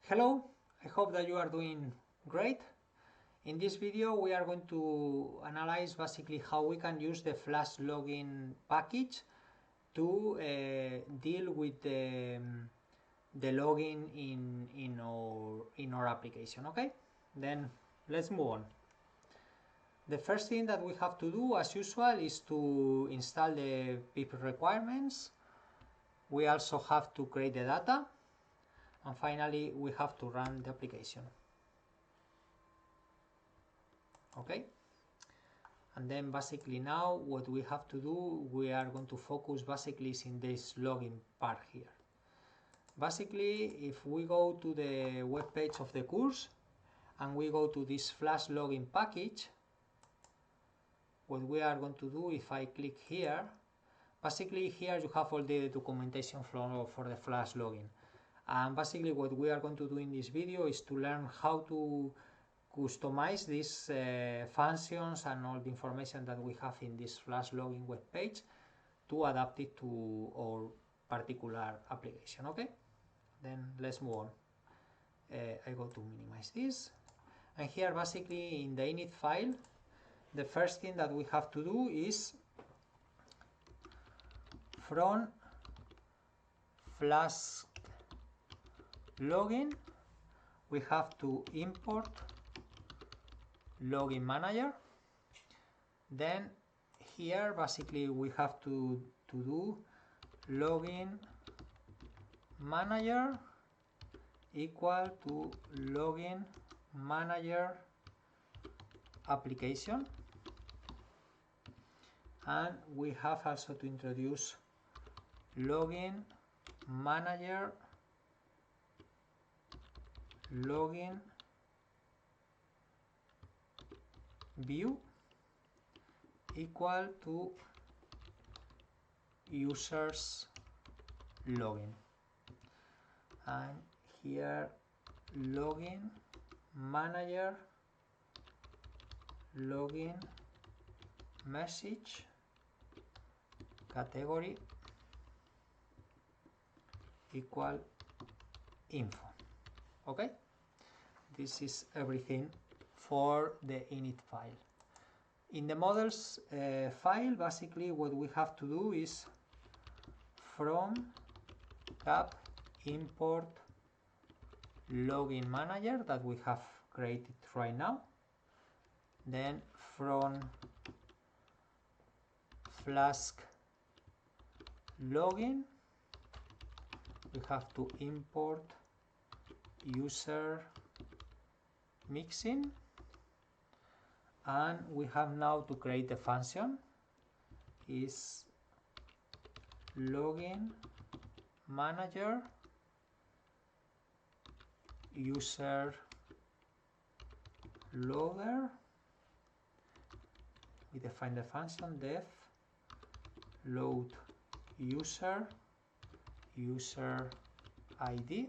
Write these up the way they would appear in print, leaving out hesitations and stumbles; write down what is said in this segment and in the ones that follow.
Hello, I hope that you are doing great. In this video we are going to analyze basically how we can use the Flask-login package to deal with the login in our application. Okay, then let's move on. The first thing that we have to do, as usual, is to install the pip requirements. We also have to create the data, and finally we have to run the application. Okay, and then basically now what we have to do, we are going to focus basically in this login part here. Basically, if we go to the web page of the course and we go to this Flask-login package, what we are going to do, if I click here, basically here you have all the documentation for the Flask-login. And basically what we are going to do in this video is to learn how to customize these functions and all the information that we have in this Flask-login web page to adapt it to our particular application. Okay, then let's move on. I go to minimize this, and here basically in the init file, the first thing that we have to do is from Flask-login we have to import login manager. Then here basically we have to do login manager equal to login manager application, and we have also to introduce login manager login view equal to users login, and here login manager login message category equal info. Okay, this is everything for the init file. In the models file, basically what we have to do is from cap import login manager that we have created right now. Then from Flask login we have to import user mixin, and we have now to create the function is login manager user loader. We define the function def load user ID,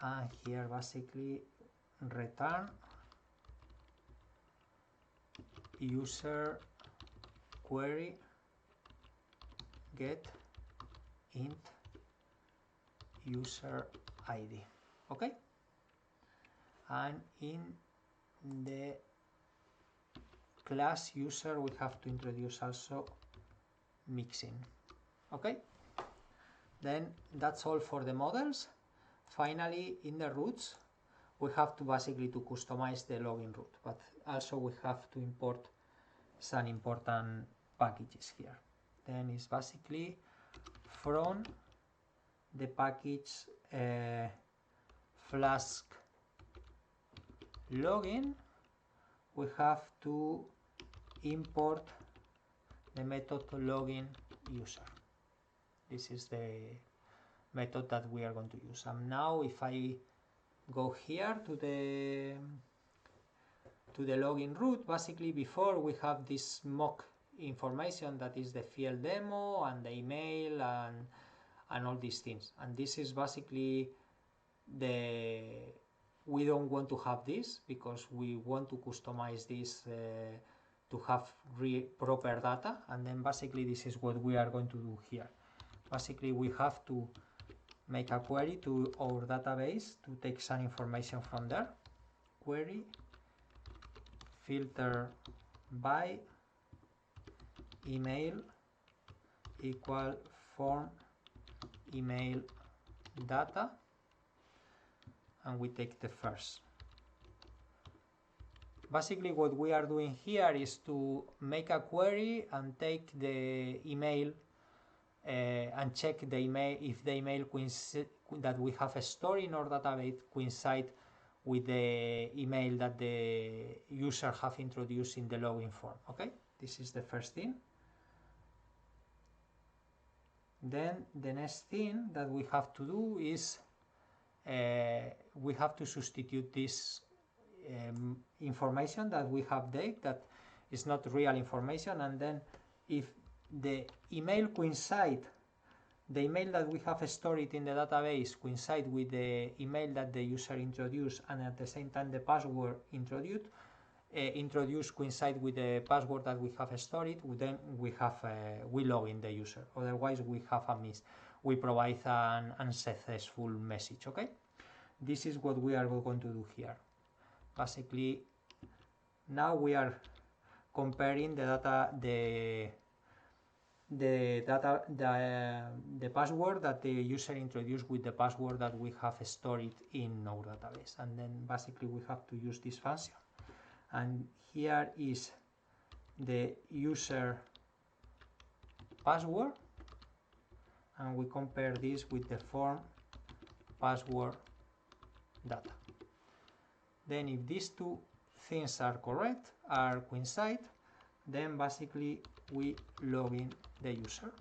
and here basically return user query get int user ID. Okay, and in the class user we have to introduce also mixin. Okay, then that's all for the models. Finally, in the routes we have to basically to customize the login route, but also we have to import some important packages here. Then it's basically from the package Flask login we have to import the method login user. This is the method that we are going to use. And now if I go here to the login route, basically before we have this mock information that is the field demo and the email and all these things, and this is basically we don't want to have this because we want to customize this to have proper data, and then basically this is what we are going to do here. Basically we have to make a query to our database to take some information from there. Query filter by email equal form email data, and we take the first. Basically what we are doing here is to make a query and take the email and check the email if the email that we have stored in our database coincide with the email that the user have introduced in the login form. Okay, this is the first thing. Then the next thing that we have to do is we have to substitute this information that we have there that is not real information, and then if the email coincide, the email that we have stored in the database coincide with the email that the user introduced, and at the same time the password introduced coincide with the password that we have stored, then we log in the user. Otherwise we have a miss. We provide an unsuccessful message. Okay, this is what we are going to do here. Basically, now we are comparing the password that the user introduced with the password that we have stored in our database, and then basically we have to use this function. And here is the user password, and we compare this with the form password data. Then if these two things are correct, are coincide, then basically we log in the user.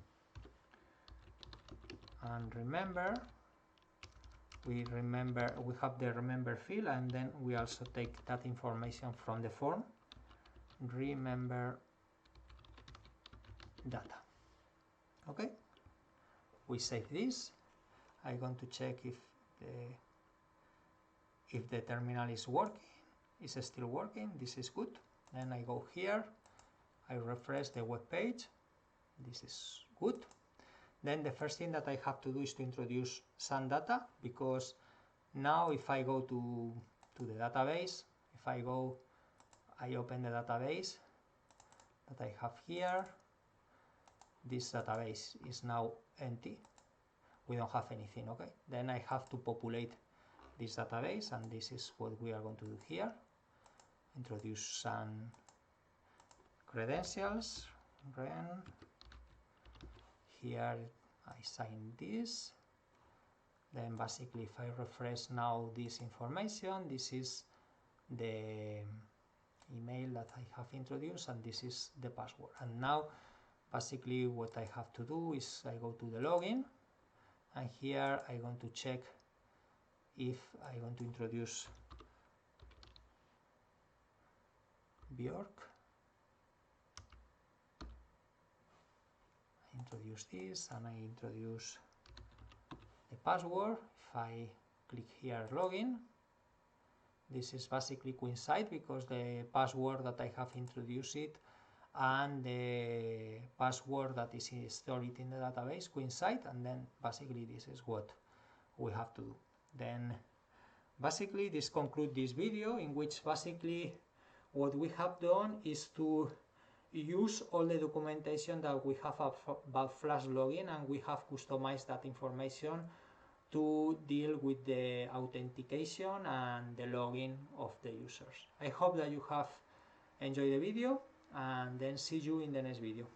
And remember, we have the remember field, and then we also take that information from the form remember data. Okay, we save this. I'm going to check if the terminal is working. It's still working. This is good. Then I go here, I refresh the web page. This is good. Then the first thing that I have to do is to introduce some data, because now if I go to the database, I open the database that I have here. This database is now empty. We don't have anything. Okay, then I have to populate this database, and this is what we are going to do here. Introduce some credentials. Here I sign this. Then basically if I refresh now this information, this is the email that I have introduced, and this is the password. And now basically what I have to do is I go to the login, and here I'm going to check if I want to introduce Bjork. I introduce this, and I introduce the password. If I click here login, this is basically coincide, because the password that I have introduced it and the password that is stored in the database coincide, and then basically this is what we have to do. Then basically this concludes this video, in which basically what we have done is to use all the documentation that we have about Flask-login, and we have customized that information to deal with the authentication and the login of the users. I hope that you have enjoyed the video, and then see you in the next video.